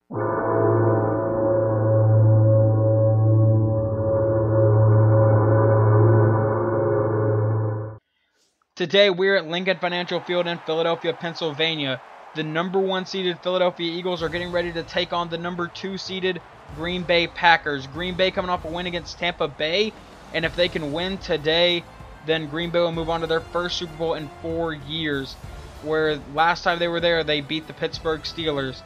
Today, we're at Lincoln Financial Field in Philadelphia, Pennsylvania. The number 1 seeded Philadelphia Eagles are getting ready to take on the number 2 seeded Green Bay Packers. Green Bay coming off a win against Tampa Bay, and if they can win today, then Green Bay will move on to their first Super Bowl in 4 years, where last time they were there, they beat the Pittsburgh Steelers.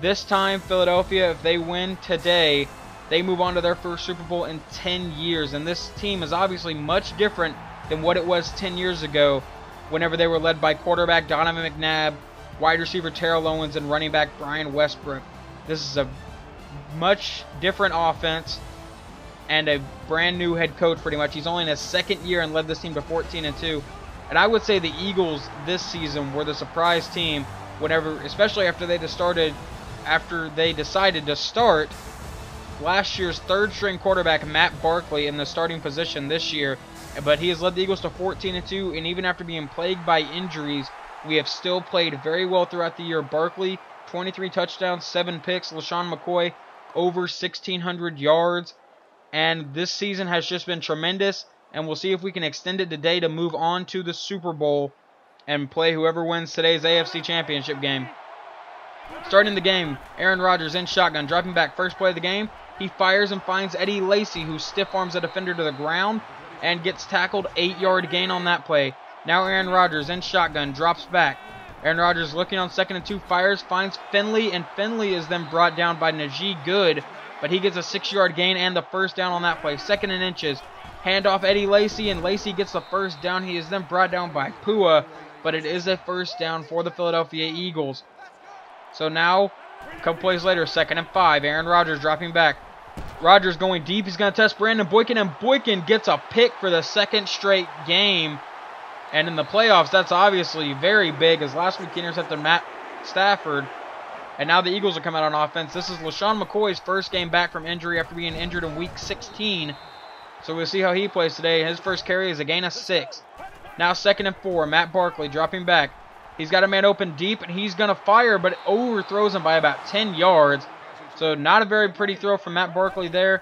This time, Philadelphia, if they win today, they move on to their first Super Bowl in 10 years, and this team is obviously much different than what it was 10 years ago whenever they were led by quarterback Donovan McNabb, wide receiver Terrell Owens, and running back Brian Westbrook. This is a much different offense and a brand new head coach pretty much. He's only in his 2nd year and led this team to 14-2. And I would say the Eagles this season were the surprise team whenever, especially after they decided to start last year's 3rd-string quarterback Matt Barkley in the starting position this year. But he has led the Eagles to 14-2, and even after being plagued by injuries, we have still played very well throughout the year. Barkley, 23 touchdowns, 7 picks. LaShawn McCoy, over 1,600 yards. And this season has just been tremendous, and we'll see if we can extend it today to move on to the Super Bowl and play whoever wins today's AFC Championship game. Starting the game, Aaron Rodgers in shotgun, dropping back, first play of the game. He fires and finds Eddie Lacy, who stiff arms a defender to the ground and gets tackled. 8-yard gain on that play. Now Aaron Rodgers in shotgun, drops back. Aaron Rodgers looking on 2nd and 2, fires, finds Finley, and Finley is then brought down by Najee Good, but he gets a 6-yard gain and the first down on that play. 2nd and inches, handoff Eddie Lacy, and Lacy gets the first down. He is then brought down by Pua, but it is a first down for the Philadelphia Eagles. So now, a couple plays later, 2nd and 5, Aaron Rodgers dropping back. Rodgers going deep. He's going to test Brandon Boykin, and Boykin gets a pick for the 2nd straight game. And in the playoffs, that's obviously very big, as last week he intercepted Matt Stafford. And now the Eagles are coming out on offense. This is LaShawn McCoy's first game back from injury after being injured in Week 16. So we'll see how he plays today. His first carry is a gain of 6. Now 2nd and 4, Matt Barkley dropping back. He's got a man open deep, and he's going to fire, but it overthrows him by about 10 yards. So not a very pretty throw from Matt Barkley there.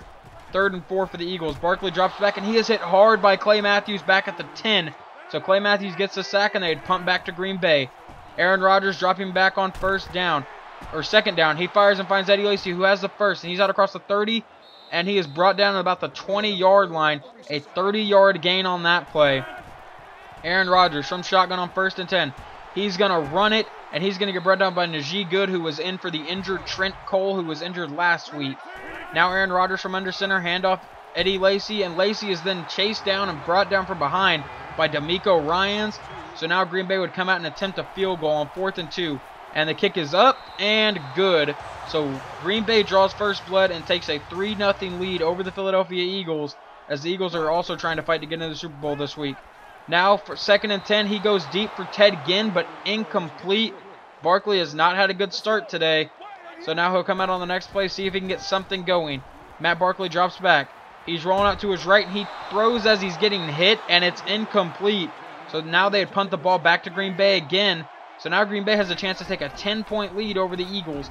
3rd and 4 for the Eagles. Barkley drops back, and he is hit hard by Clay Matthews back at the 10. So Clay Matthews gets the sack, and they'd pump back to Green Bay. Aaron Rodgers dropping back on 2nd down. He fires and finds Eddie Lacy, who has the first, and he's out across the 30, and he is brought down at about the 20-yard line. A 30-yard gain on that play. Aaron Rodgers from shotgun on 1st and 10. He's going to run it, and he's going to get brought down by Najee Good, who was in for the injured Trent Cole, who was injured last week. Now Aaron Rodgers from under center, handoff Eddie Lacy, and Lacy is then chased down and brought down from behind by D'Amico Ryans. So now Green Bay would come out and attempt a field goal on 4th and 2. And the kick is up and good. So Green Bay draws first blood and takes a 3-0 lead over the Philadelphia Eagles, as the Eagles are also trying to fight to get into the Super Bowl this week. Now for 2nd and 10, he goes deep for Ted Ginn, but incomplete. Barkley has not had a good start today. So now he'll come out on the next play, see if he can get something going. Matt Barkley drops back. He's rolling out to his right, and he throws as he's getting hit, and it's incomplete. So now they punt the ball back to Green Bay again. So now Green Bay has a chance to take a 10-point lead over the Eagles.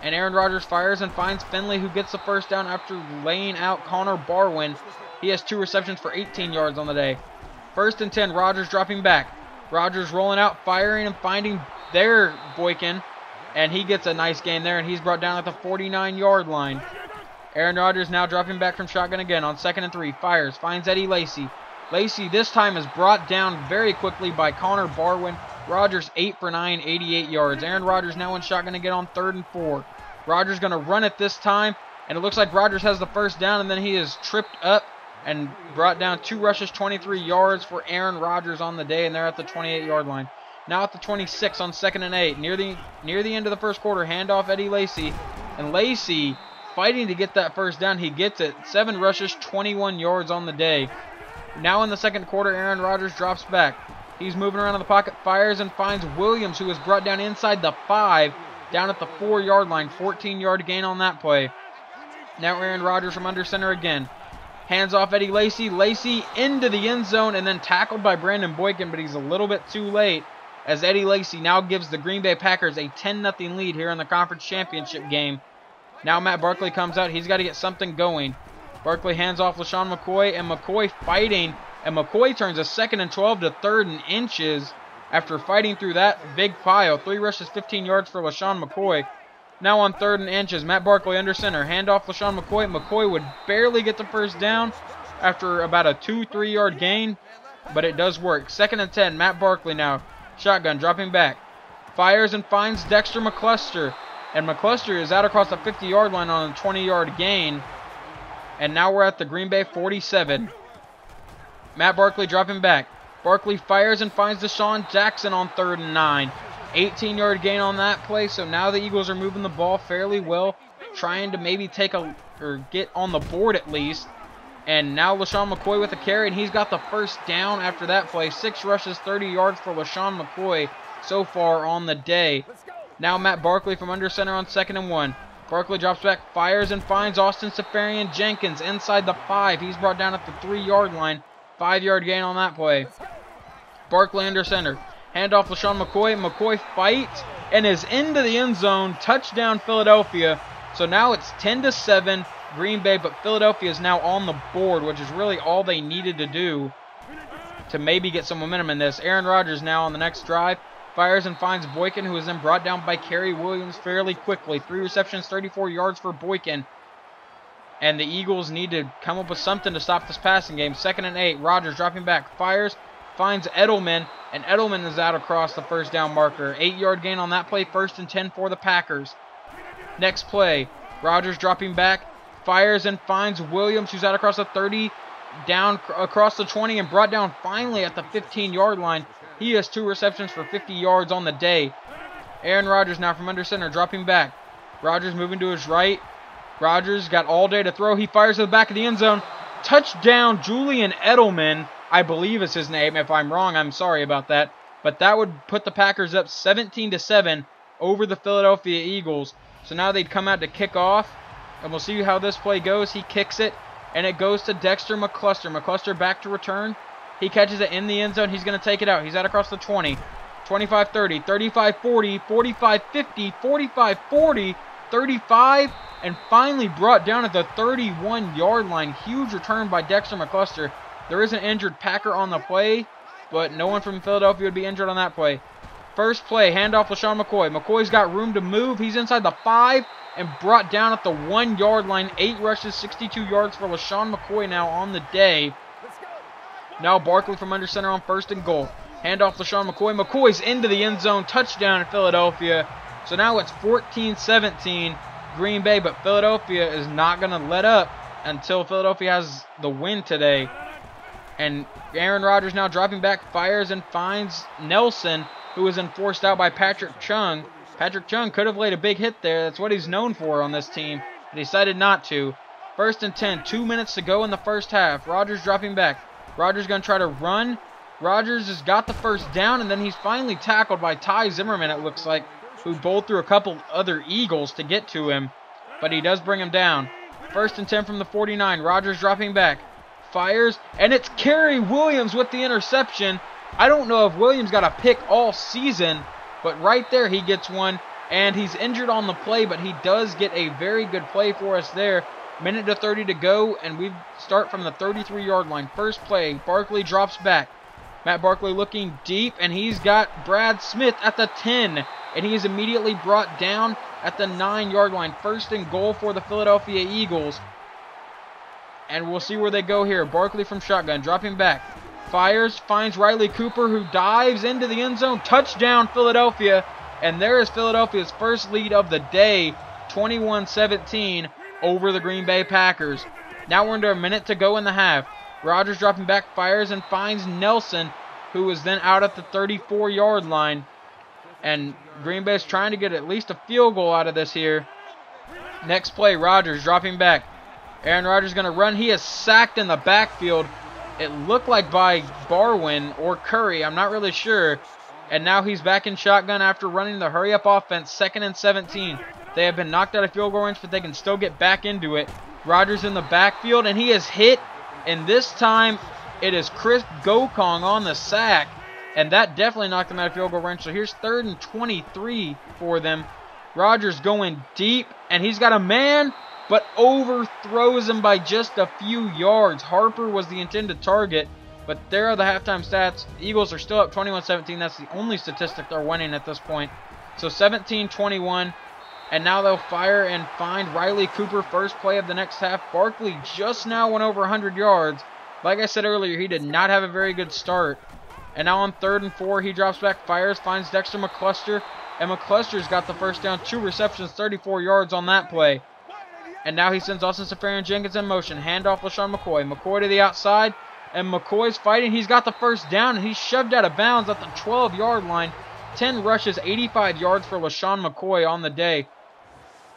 And Aaron Rodgers fires and finds Finley, who gets the first down after laying out Connor Barwin. He has 2 receptions for 18 yards on the day. 1st and 10, Rodgers dropping back. Rodgers rolling out, firing, and finding their Boykin. And he gets a nice gain there, and he's brought down at the 49-yard line. Aaron Rodgers now dropping back from shotgun again on 2nd and 3. Fires, finds Eddie Lacy. Lacy this time is brought down very quickly by Connor Barwin. Rodgers 8 for 9, 88 yards. Aaron Rodgers now in shotgun again on 3rd and 4. Rodgers going to run it this time, and it looks like Rodgers has the first down, and then he is tripped up and brought down 2 rushes, 23 yards for Aaron Rodgers on the day, and they're at the 28-yard line. Now at the 26 on 2nd and 8. Near the end of the first quarter, handoff Eddie Lacy, and Lacy fighting to get that first down. He gets it. 7 rushes, 21 yards on the day. Now in the second quarter, Aaron Rodgers drops back. He's moving around in the pocket, fires, and finds Williams, who is brought down inside the 5, down at the 4-yard line. 14-yard gain on that play. Now Aaron Rodgers from under center again. Hands off Eddie Lacy. Lacy into the end zone and then tackled by Brandon Boykin, but he's a little bit too late. as Eddie Lacy now gives the Green Bay Packers a 10-0 lead here in the conference championship game. Now Matt Barkley comes out. He's got to get something going. Barkley hands off LaShawn McCoy, and McCoy fighting, and McCoy turns a 2nd and 12 to 3rd and inches after fighting through that big pile. 3 rushes, 15 yards for LaShawn McCoy. Now on 3rd and inches, Matt Barkley under center. Hand off LaShawn McCoy. McCoy would barely get the first down after about a 2-3 yard gain, but it does work. 2nd and 10, Matt Barkley now. Shotgun, dropping back. Fires and finds Dexter McCluster. And McCluster is out across the 50-yard line on a 20-yard gain. And now we're at the Green Bay 47. Matt Barkley dropping back. Barkley fires and finds Deshaun Jackson on 3rd and 9. 18-yard gain on that play. So now the Eagles are moving the ball fairly well, trying to maybe get on the board at least. And now LaShawn McCoy with a carry, and he's got the first down after that play. 6 rushes, 30 yards for LaShawn McCoy so far on the day. Now Matt Barkley from under center on 2nd and 1. Barkley drops back, fires and finds Austin Safarian Jenkins inside the 5. He's brought down at the 3-yard line. 5-yard gain on that play. Barkley under center. Handoff LaShawn McCoy. McCoy fights and is into the end zone. Touchdown Philadelphia. So now it's 10-7 Green Bay, but Philadelphia is now on the board, which is really all they needed to do to maybe get some momentum in this. Aaron Rodgers now on the next drive. Fires and finds Boykin, who is then brought down by Kerry Williams fairly quickly. 3 receptions, 34 yards for Boykin. And the Eagles need to come up with something to stop this passing game. 2nd and 8. Rodgers dropping back. Fires, finds Edelman. And Edelman is out across the first down marker. 8-yard gain on that play. 1st and 10 for the Packers. Next play. Rodgers dropping back. Fires and finds Williams, who's out across the 30. Down across the 20 and brought down finally at the 15-yard line. He has 2 receptions for 50 yards on the day. Aaron Rodgers now from under center, dropping back. Rodgers moving to his right. Rodgers got all day to throw. He fires to the back of the end zone. Touchdown, Julian Edelman, I believe is his name. If I'm wrong, I'm sorry about that. But that would put the Packers up 17-7 over the Philadelphia Eagles. So now they'd come out to kick off. And we'll see how this play goes. He kicks it, and it goes to Dexter McCluster. McCluster back to return. He catches it in the end zone. He's going to take it out. He's out across the 20. 25-30, 35-40, 45-50, 45-40, 35, and finally brought down at the 31-yard line. Huge return by Dexter McCluster. There is an injured Packer on the play, but no one from Philadelphia would be injured on that play. First play, handoff LaShawn McCoy. McCoy's got room to move. He's inside the 5 and brought down at the 1-yard line. 8 rushes, 62 yards for LaShawn McCoy now on the day. Now Barkley from under center on 1st and goal. Handoff LaShawn McCoy. McCoy's into the end zone. Touchdown in Philadelphia. So now it's 14-17 Green Bay, but Philadelphia is not going to let up until Philadelphia has the win today. And Aaron Rodgers now dropping back, fires and finds Nelson, who was enforced out by Patrick Chung. Patrick Chung could have laid a big hit there. That's what he's known for on this team. He decided not to. 1st and 10. 2 minutes to go in the first half. Rodgers dropping back. Rodgers going to try to run. Rodgers has got the first down, and then he's finally tackled by Ty Zimmerman, it looks like, who bowled through a couple other Eagles to get to him. But he does bring him down. 1st and 10 from the 49. Rodgers dropping back. Fires, and it's Kerry Williams with the interception. I don't know if Williams got a pick all season, but right there he gets one, and he's injured on the play, but he does get a very good play for us there. 1:30 to go, and we start from the 33-yard line. First play, Barkley drops back. Matt Barkley looking deep, and he's got Brad Smith at the 10, and he is immediately brought down at the 9-yard line. 1st and goal for the Philadelphia Eagles. And we'll see where they go here. Barkley from shotgun, dropping back. Fires, finds Riley Cooper, who dives into the end zone. Touchdown, Philadelphia. And there is Philadelphia's first lead of the day, 21-17 over the Green Bay Packers. Now we're under a minute to go in the half. Rodgers dropping back, fires and finds Nelson, who is then out at the 34-yard line. And Green Bay is trying to get at least a field goal out of this here. Next play, Rodgers dropping back. Aaron Rodgers going to run. He is sacked in the backfield. It looked like by Barwin or Curry. I'm not really sure. And now he's back in shotgun after running the hurry-up offense. 2nd and 17. They have been knocked out of field goal range, but they can still get back into it. Rodgers in the backfield, and he is hit. And this time, it is Chris Gokong on the sack And that definitely knocked them out of field goal range. So here's 3rd and 23 for them. Rodgers going deep, and he's got a man, but overthrows him by just a few yards. Harper was the intended target, but there are the halftime stats. Eagles are still up 21-17. That's the only statistic they're winning at this point. So 17-21, and now they'll fire and find Riley Cooper, first play of the next half. Barkley just now went over 100 yards. Like I said earlier, he did not have a very good start. And now on 3rd and 4, he drops back, fires, finds Dexter McCluster. And McCluster's got the first down, 2 receptions, 34 yards on that play. And now he sends Austin Safarian-Jenkins in motion. Handoff LaShawn McCoy. McCoy to the outside. And McCoy's fighting. He's got the first down, and he's shoved out of bounds at the 12-yard line. 10 rushes, 85 yards for LaShawn McCoy on the day.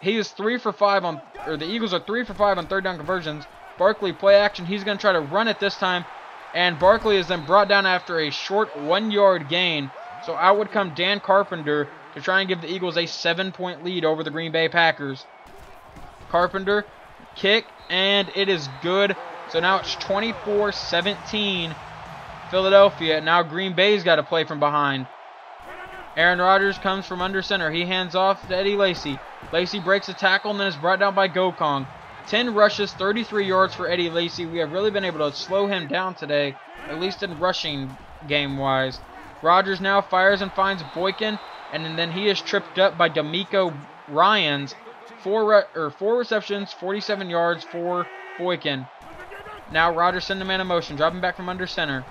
He is 3 for 5 on, or the Eagles are 3 for 5 on 3rd down conversions. Barkley play action. He's going to try to run it this time. And Barkley is then brought down after a short 1-yard gain. So out would come Dan Carpenter to try and give the Eagles a 7-point lead over the Green Bay Packers. Carpenter, kick, and it is good. So now it's 24-17 Philadelphia. Now Green Bay's got to play from behind. Aaron Rodgers comes from under center. He hands off to Eddie Lacy. Lacy breaks a tackle and then is brought down by Gokong. 10 rushes, 33 yards for Eddie Lacy. We have really been able to slow him down today, at least in rushing game-wise. Rodgers now fires and finds Boykin, and then he is tripped up by D'Amico Ryans. 4 receptions, 47 yards for Boykin. Now Rodgers sends the man in motion, dropping back from under center.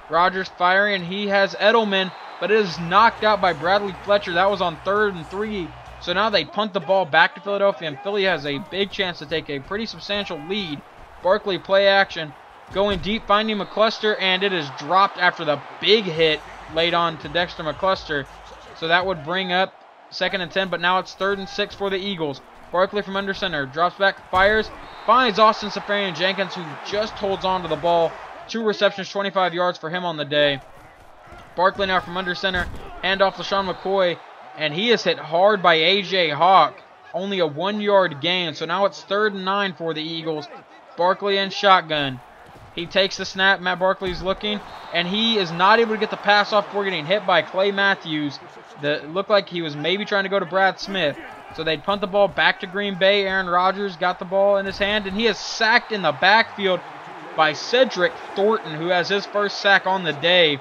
Rodgers firing, and he has Edelman, but it is knocked out by Bradley Fletcher. That was on 3rd and 3. So now they punt the ball back to Philadelphia, and Philly has a big chance to take a pretty substantial lead. Barkley play action, going deep, finding McCluster, and it is dropped after the big hit laid on to Dexter McCluster. So that would bring up 2nd and 10, but now it's 3rd and 6 for the Eagles. Barkley from under center, drops back, fires, finds Austin Safarian-Jenkins, who just holds on to the ball. 2 receptions, 25 yards for him on the day. Barkley now from under center, handoff LaShawn McCoy, and he is hit hard by A.J. Hawk. Only a 1-yard gain, so now it's 3rd and 9 for the Eagles. Barkley in shotgun. He takes the snap. Matt Barkley's looking, and he is not able to get the pass off before getting hit by Clay Matthews. It looked like he was maybe trying to go to Brad Smith. So they'd punt the ball back to Green Bay. Aaron Rodgers got the ball in his hand, and he is sacked in the backfield by Cedric Thornton, who has his first sack on the day.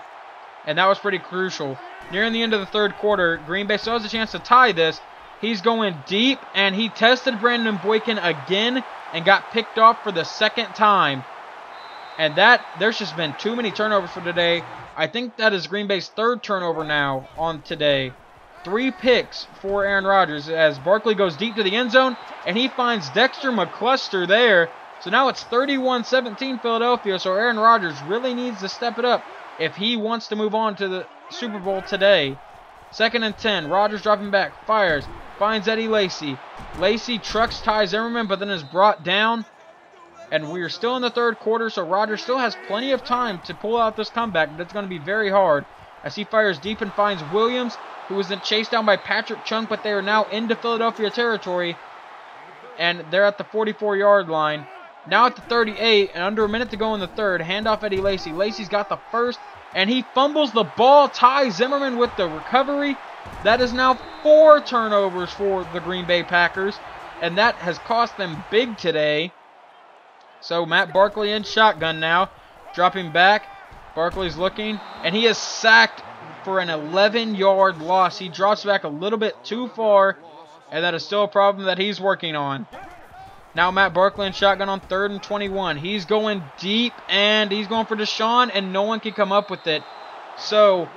And that was pretty crucial. Nearing the end of the 3rd quarter, Green Bay still has a chance to tie this. He's going deep, and he tested Brandon Boykin again and got picked off for the 2nd time. And there's just been too many turnovers for today. I think that is Green Bay's 3rd turnover now on today. 3 picks for Aaron Rodgers as Barkley goes deep to the end zone, and he finds Dexter McCluster there. So now it's 31-17 Philadelphia, so Aaron Rodgers really needs to step it up if he wants to move on to the Super Bowl today. 2nd and 10, Rodgers dropping back, fires, finds Eddie Lacy. Lacy trucks Ty Zimmerman, but then is brought down. And we are still in the 3rd quarter, so Rodgers still has plenty of time to pull out this comeback, but it's going to be very hard. As he fires deep and finds Williams, who was then chased down by Patrick Chung, but they are now into Philadelphia territory. And they're at the 44-yard line. Now at the 38, and under a minute to go in the 3rd, handoff Eddie Lacy. Lacy's got the first, and he fumbles the ball. Ty Zimmerman with the recovery. That is now 4 turnovers for the Green Bay Packers, and that has cost them big today. So Matt Barkley in shotgun now, dropping back. Barkley's looking, and he is sacked for an 11-yard loss. He drops back a little bit too far, and that is still a problem that he's working on. Now Matt Barkley in shotgun on 3rd and 21. He's going deep, and he's going for Deshaun, and no one can come up with it. So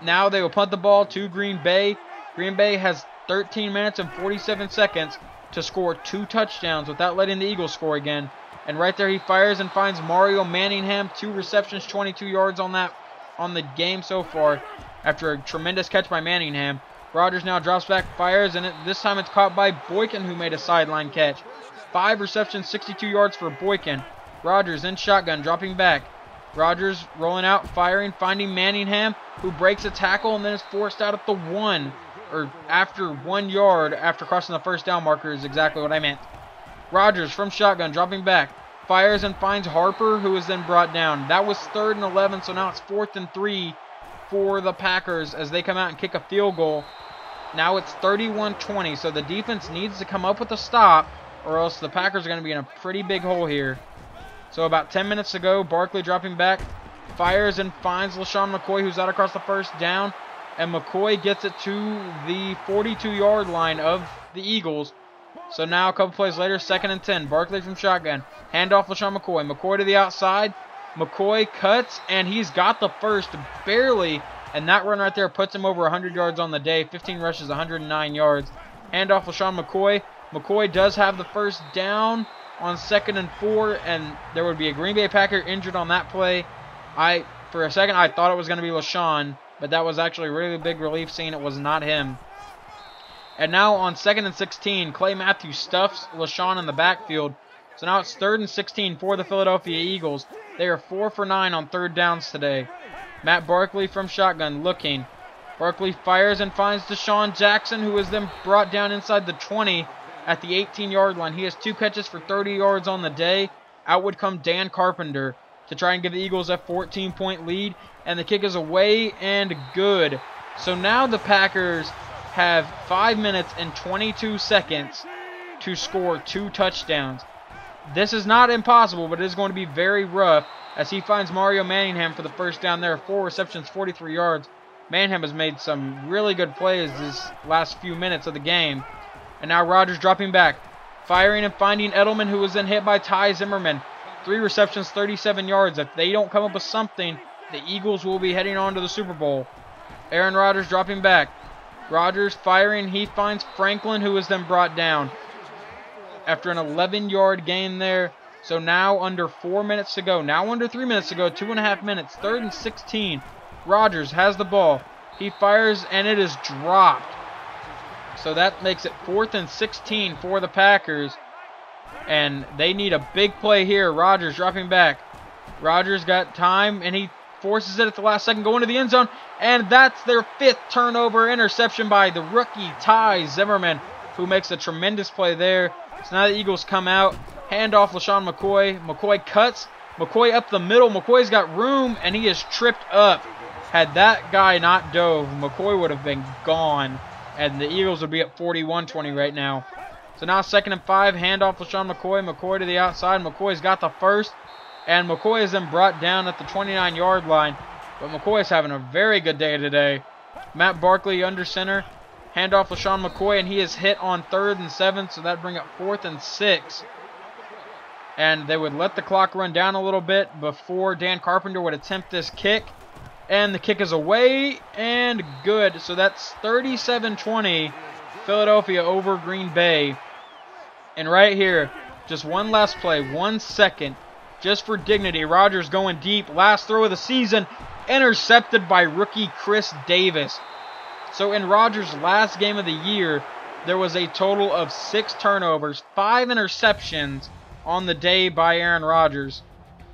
now they will punt the ball to Green Bay. Green Bay has 13 minutes and 47 seconds to score 2 touchdowns without letting the Eagles score again. And right there he fires and finds Mario Manningham. 2 receptions, 22 yards on the game so far after a tremendous catch by Manningham. Rodgers now drops back, fires, and this time it's caught by Boykin, who made a sideline catch. 5 receptions, 62 yards for Boykin. Rodgers in shotgun, dropping back. Rodgers rolling out, firing, finding Manningham, who breaks a tackle and then is forced out at the 1. Or after 1 yard after crossing the first down marker is exactly what I meant. Rodgers from shotgun, dropping back. Fires and finds Harper, who is then brought down. That was 3rd and 11, so now it's 4th and 3 for the Packers as they come out and kick a field goal. Now it's 31-20, so the defense needs to come up with a stop, or else the Packers are going to be in a pretty big hole here. So about 10 minutes to go, Barkley dropping back, fires and finds LaShawn McCoy, who's out across the first down, and McCoy gets it to the 42-yard line of the Eagles. So now a couple plays later, 2nd and 10, Barkley from shotgun, handoff LaShawn McCoy, McCoy to the outside, McCoy cuts, and he's got the first, barely. And that run right there puts him over 100 yards on the day. 15 rushes, 109 yards. Handoff LaShawn McCoy. McCoy does have the first down on 2nd and 4. And there would be a Green Bay Packer injured on that play. For a second, I thought it was going to be LaShawn. But that was actually a really big relief seeing it was not him. And now on 2nd and 16, Clay Matthews stuffs LaShawn in the backfield. So now it's 3rd and 16 for the Philadelphia Eagles. They are 4 for 9 on 3rd downs today. Matt Barkley from shotgun looking. Barkley fires and finds Deshaun Jackson, who is then brought down inside the 20 at the 18-yard line. He has 2 catches for 30 yards on the day. Out would come Dan Carpenter to try and give the Eagles a 14-point lead. And the kick is away and good. So now the Packers have 5 minutes and 22 seconds to score 2 touchdowns. This is not impossible, but it is going to be very rough as he finds Mario Manningham for the first down there. 4 receptions, 43 yards. Manningham has made some really good plays this last few minutes of the game. And now Rodgers dropping back, firing and finding Edelman, who was then hit by Ty Zimmerman. 3 receptions, 37 yards. If they don't come up with something, the Eagles will be heading on to the Super Bowl. Aaron Rodgers dropping back. Rodgers firing. He finds Franklin, who is then brought down after an 11-yard gain there. So now under 4 minutes to go. Now under 3 minutes to go. 2.5 minutes. 3rd and 16. Rodgers has the ball. He fires and it is dropped. So that makes it 4th and 16 for the Packers. And they need a big play here. Rodgers dropping back. Rodgers got time and he forces it at the last second. Going to the end zone. And that's their 5th turnover interception by the rookie Ty Zimmerman, who makes a tremendous play there. So now the Eagles come out. Handoff LaShawn McCoy. McCoy cuts. McCoy up the middle. McCoy's got room, and he is tripped up. Had that guy not dove, McCoy would have been gone, and the Eagles would be at 41-20 right now. So now 2nd and 5. Handoff LaShawn McCoy. McCoy to the outside. McCoy's got the first, and McCoy is then brought down at the 29-yard line. But McCoy is having a very good day today. Matt Barkley under center. Handoff LaShawn McCoy, and he is hit on 3rd and 7, so that bring up 4th and 6. And they would let the clock run down a little bit before Dan Carpenter would attempt this kick. And the kick is away and good. So that's 37-20, Philadelphia over Green Bay. And right here, just one last play, 1 second, just for dignity. Rodgers going deep, last throw of the season, intercepted by rookie Chris Davis. So in Rodgers' last game of the year, there was a total of 6 turnovers, 5 interceptions on the day by Aaron Rodgers.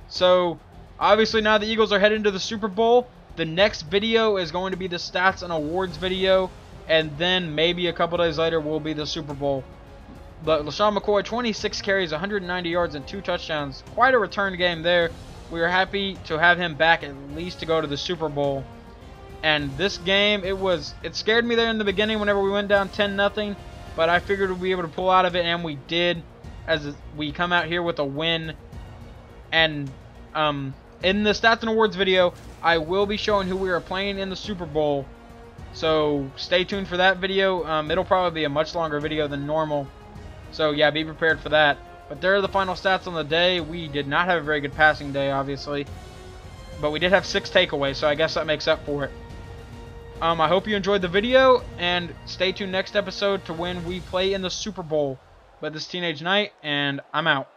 So obviously now the Eagles are heading to the Super Bowl. The next video is going to be the stats and awards video, and then maybe a couple days later will be the Super Bowl. But LaShawn McCoy, 26 carries, 190 yards, and 2 touchdowns. Quite a return game there. We are happy to have him back at least to go to the Super Bowl. And this game, it scared me there in the beginning whenever we went down 10-0, but I figured we'd be able to pull out of it, and we did, as we come out here with a win. And in the stats and awards video, I will be showing who we are playing in the Super Bowl. So stay tuned for that video. It'll probably be a much longer video than normal. So yeah, be prepared for that. But there are the final stats on the day. We did not have a very good passing day, obviously. But we did have 6 takeaways, so I guess that makes up for it. I hope you enjoyed the video, and stay tuned next episode to when we play in the Super Bowl. But this Teenage Night, and I'm out.